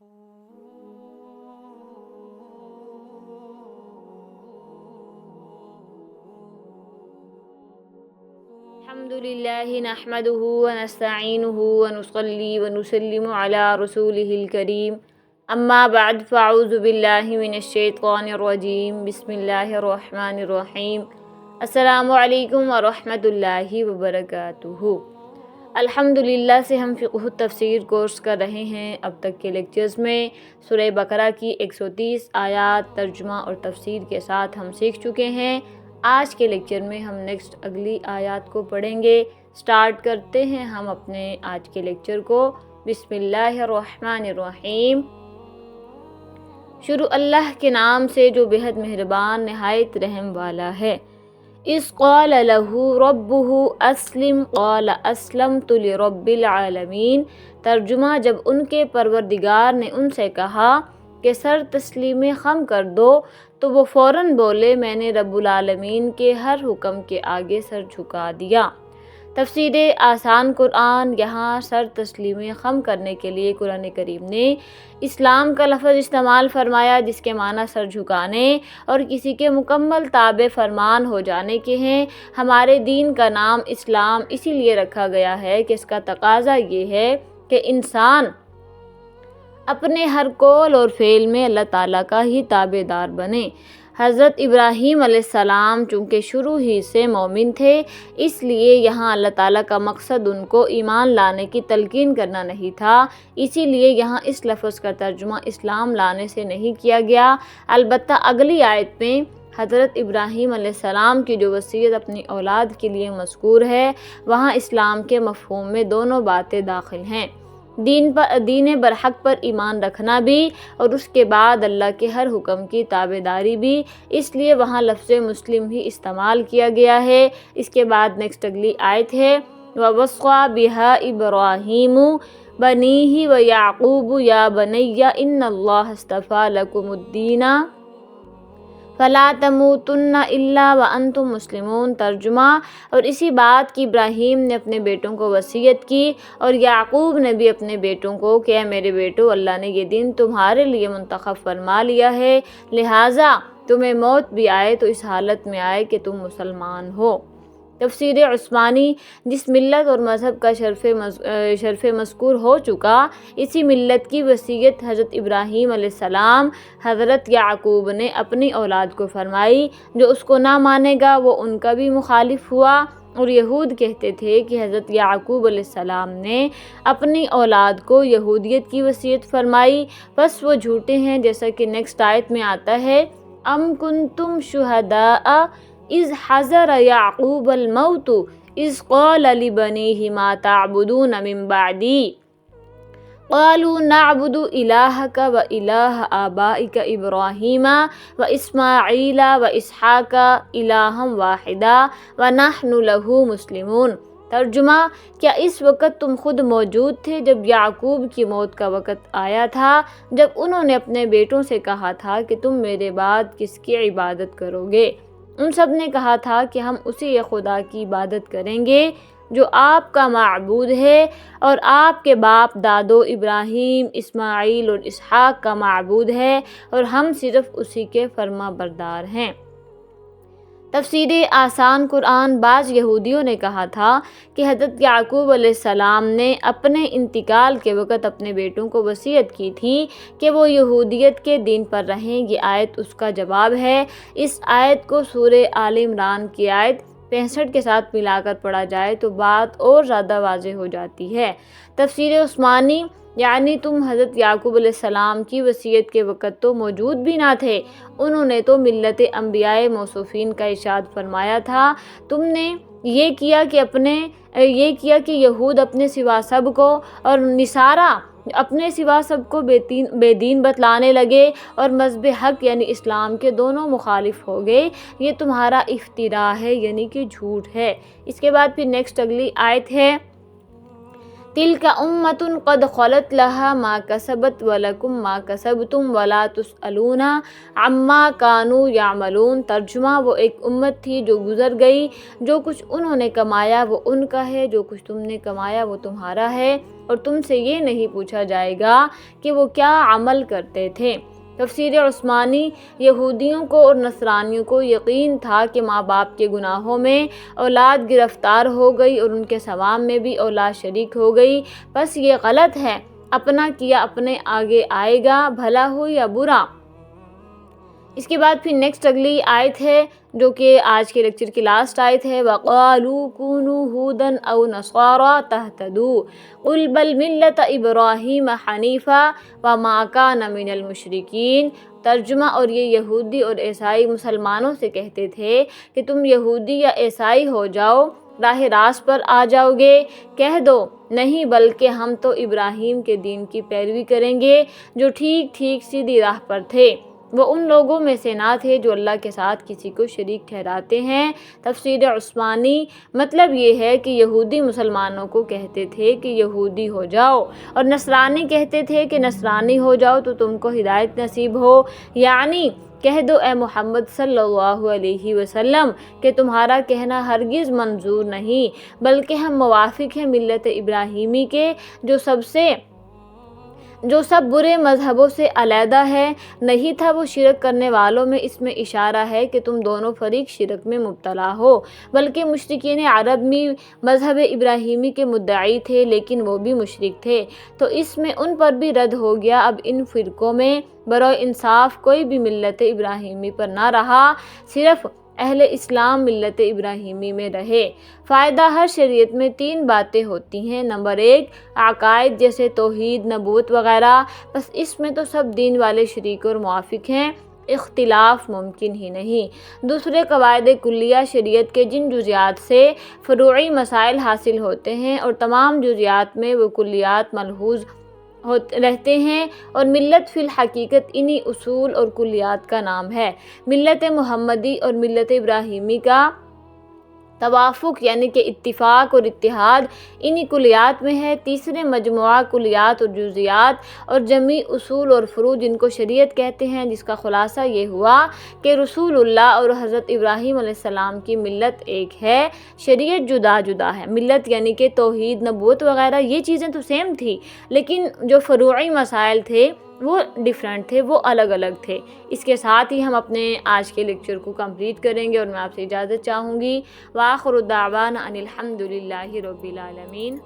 الحمدللہ نحمدہ ونستعینہ ونصلی ونسلم علی رسولہ الکریم اما بعد فاعوذ باللہ من الشیطان الرجیم بسم اللہ الرحمن الرحیم السلام علیکم ورحمۃ اللہ وبرکاتہ۔ الحمدللہ سے ہم فقہ تفسیر کورس کر رہے ہیں۔ اب تک کے لیکچرز میں سورہ بقرہ کی 130 آیات ترجمہ اور تفسیر کے ساتھ ہم سیکھ چکے ہیں۔ آج کے لیکچر میں ہم نیکسٹ اگلی آیات کو پڑھیں گے۔ سٹارٹ کرتے ہیں ہم اپنے آج کے لیکچر کو۔ بسم اللہ الرحمن الرحیم۔ شروع اللہ کے نام سے جو بہت مہربان نہایت رحم والا ہے۔ اذ قال له ربه اسلم قال اسلمت لرب العالمین۔ ترجمہ، جب ان کے پروردگار نے ان سے کہا کہ سر تسلیم خم کر دو تو وہ فوراً بولے میں نے رب العالمین کے ہر حکم کے آگے سر جھکا دیا۔ تفسیر آسان قرآن۔ یہاں سر تسلیم خم کرنے کے لیے قرآن کریم نے اسلام کا لفظ استعمال فرمایا، جس کے معنی سر جھکانے اور کسی کے مکمل تابع فرمان ہو جانے کے ہیں۔ ہمارے دین کا نام اسلام اسی لیے رکھا گیا ہے کہ اس کا تقاضا یہ ہے کہ انسان اپنے ہر قول اور فعل میں اللہ تعالیٰ کا ہی تابع دار بنے۔ حضرت ابراہیم علیہ السلام چونکہ شروع ہی سے مومن تھے، اس لیے یہاں اللہ تعالیٰ کا مقصد ان کو ایمان لانے کی تلقین کرنا نہیں تھا، اسی لیے یہاں اس لفظ کا ترجمہ اسلام لانے سے نہیں کیا گیا۔ البتہ اگلی آیت میں حضرت ابراہیم علیہ السلام کی جو وصیت اپنی اولاد کے لیے مذکور ہے، وہاں اسلام کے مفہوم میں دونوں باتیں داخل ہیں، دین برحق پر ایمان رکھنا بھی اور اس کے بعد اللہ کے ہر حکم کی تابع داری بھی، اس لیے وہاں لفظ مسلم ہی استعمال کیا گیا ہے۔ اس کے بعد نیکسٹ اگلی آیت ہے وَوَصَّىٰ بِهَا إِبْرَاهِيمُ بَنِيهِ وَيَعْقُوبُ يَا بَنِيَّ إِنَّ اللَّهَ اصْطَفَىٰ لَكُمُ الدِّينَ فَلَا تَمُوتُنَّ إِلَّا وَأَنْتُمْ مُسْلِمُونَ۔ ترجمہ، اور اسی بات کی ابراہیم نے اپنے بیٹوں کو وصیت کی اور یعقوب نے بھی اپنے بیٹوں کو کہ اے میرے بیٹو، اللہ نے یہ دین تمہارے لیے منتخب فرما لیا ہے، لہٰذا تمہیں موت بھی آئے تو اس حالت میں آئے کہ تم مسلمان ہو۔ تفسیر عثمانی۔ جس ملت اور مذہب کا شرف مذکور ہو چکا، اسی ملت کی وصیت حضرت ابراہیم علیہ السلام حضرت یعقوب نے اپنی اولاد کو فرمائی۔ جو اس کو نہ مانے گا وہ ان کا بھی مخالف ہوا، اور یہود کہتے تھے کہ حضرت یعقوب علیہ السلام نے اپنی اولاد کو یہودیت کی وصیت فرمائی، بس وہ جھوٹے ہیں، جیسا کہ نیکسٹ آیت میں آتا ہے ام کنتم شہداء اذ حضر یعقوب الموت اذ قال لبنیہ ما تعبدون من بعدی قالوا نعبد الہک و الہ آبائک ابراہیم و اسماعیل و اسحاق الہا واحدا ونحن لہ مسلمون۔ ترجمہ، کیا اس وقت تم خود موجود تھے جب یعقوب کی موت کا وقت آیا تھا، جب انہوں نے اپنے بیٹوں سے کہا تھا کہ تم میرے بعد کس کی عبادت کرو گے؟ ان سب نے کہا تھا کہ ہم اسی خدا کی عبادت کریں گے جو آپ کا معبود ہے اور آپ کے باپ دادو ابراہیم، اسماعیل اور اسحاق کا معبود ہے، اور ہم صرف اسی کے فرما بردار ہیں۔ تفسیر آسان قرآن۔ بعض یہودیوں نے کہا تھا کہ حضرت یعقوب علیہ السلام نے اپنے انتقال کے وقت اپنے بیٹوں کو وصیت کی تھی کہ وہ یہودیت کے دین پر رہیں۔ یہ آیت اس کا جواب ہے۔ اس آیت کو سورہ آل عمران کی آیت 65 کے ساتھ ملا کر پڑھا جائے تو بات اور زیادہ واضح ہو جاتی ہے۔ تفسیر عثمانی۔ یعنی تم حضرت یعقوب علیہ السلام کی وصیت کے وقت تو موجود بھی نہ تھے، انہوں نے تو ملت انبیاء موصوفین کا ارشاد فرمایا تھا، تم نے یہ کیا کہ یہود اپنے سوا سب کو اور نصارہ اپنے سوا سب کو بے دین بتلانے لگے اور مذہب حق یعنی اسلام کے دونوں مخالف ہو گئے، یہ تمہارا افتراء ہے، یعنی کہ جھوٹ ہے۔ اس کے بعد پھر نیکسٹ اگلی آیت ہے تلک امۃ قد خلت لہا ما کسبت ولکم ما کسبتم ولا تسألون عما کانوا یعملون۔ ترجمہ، وہ ایک امت تھی جو گزر گئی، جو کچھ انہوں نے کمایا وہ ان کا ہے، جو کچھ تم نے کمایا وہ تمہارا ہے، اور تم سے یہ نہیں پوچھا جائے گا کہ وہ کیا عمل کرتے تھے۔ تفسیر عثمانی، یہودیوں کو اور نصرانیوں کو یقین تھا کہ ماں باپ کے گناہوں میں اولاد گرفتار ہو گئی اور ان کے ثواب میں بھی اولاد شریک ہو گئی، بس یہ غلط ہے، اپنا کیا اپنے آگے آئے گا، بھلا ہو یا برا۔ اس کے بعد پھر نیکسٹ اگلی آیت ہے جو کہ آج کے لیکچر کی لاسٹ آیت ہے، وَقَالُوا كُونُوا هُودًا أَوْ نَصَارَىٰ تَهْتَدُوا قُلْ بَلْ مِلَّةَ إِبْرَاهِيمَ حَنِيفًا وَمَا كَانَ مِنَ الْمُشْرِكِينَ۔ ترجمہ، اور یہ یہودی اور عیسائی مسلمانوں سے کہتے تھے کہ تم یہودی یا عیسائی ہو جاؤ، راہ راست پر آ جاؤ گے۔ کہہ دو نہیں، بلکہ ہم تو ابراہیم کے دین کی پیروی کریں گے جو ٹھیک ٹھیک سیدھی راہ پر تھے، وہ ان لوگوں میں سے نہ تھے جو اللہ کے ساتھ کسی کو شریک ٹھہراتے ہیں۔ تفسیر عثمانی، مطلب یہ ہے کہ یہودی مسلمانوں کو کہتے تھے کہ یہودی ہو جاؤ، اور نصرانی کہتے تھے کہ نصرانی ہو جاؤ تو تم کو ہدایت نصیب ہو، یعنی کہہ دو اے محمد صلی اللہ علیہ وسلم کہ تمہارا کہنا ہرگز منظور نہیں، بلکہ ہم موافق ہیں ملت ابراہیمی کے جو سب برے مذہبوں سے علیحدہ ہے، نہیں تھا وہ شرک کرنے والوں میں۔ اس میں اشارہ ہے کہ تم دونوں فریق شرک میں مبتلا ہو، بلکہ مشرکین عرب بھی مذہب ابراہیمی کے مدعی تھے لیکن وہ بھی مشرک تھے، تو اس میں ان پر بھی رد ہو گیا۔ اب ان فرقوں میں برائے انصاف کوئی بھی ملت ابراہیمی پر نہ رہا، صرف اہل اسلام ملت ابراہیمی میں رہے۔ فائدہ، ہر شریعت میں 3 باتیں ہوتی ہیں۔ نمبر 1، عقائد جیسے توحید، نبوت وغیرہ، بس اس میں تو سب دین والے شریک اور موافق ہیں، اختلاف ممکن ہی نہیں۔ دوسرے، قواعد کلیہ، شریعت کے جن جزیات سے فروعی مسائل حاصل ہوتے ہیں اور تمام جزیات میں وہ کلیات ملحوظ رہتے ہیں، اور ملت فی الحقیقت انہی اصول اور کلیات کا نام ہے۔ ملت محمدی اور ملت ابراہیمی کا توافق یعنی کہ اتفاق اور اتحاد انہی کلیات میں ہے۔ تیسرے، مجموعہ کلیات اور جزیات اور جمعی اصول اور فروع جن کو شریعت کہتے ہیں، جس کا خلاصہ یہ ہوا کہ رسول اللہ اور حضرت ابراہیم علیہ السلام کی ملت ایک ہے، شریعت جدا جدا ہے۔ ملت یعنی کہ توحید، نبوت وغیرہ یہ چیزیں تو سیم تھی، لیکن جو فروعی مسائل تھے وہ ڈیفرنٹ تھے، وہ الگ الگ تھے۔ اس کے ساتھ ہی ہم اپنے آج کے لیکچر کو کمپلیٹ کریں گے، اور میں آپ سے اجازت چاہوں گی۔ وآخر دعوانا ان الحمد للہ رب العالمین۔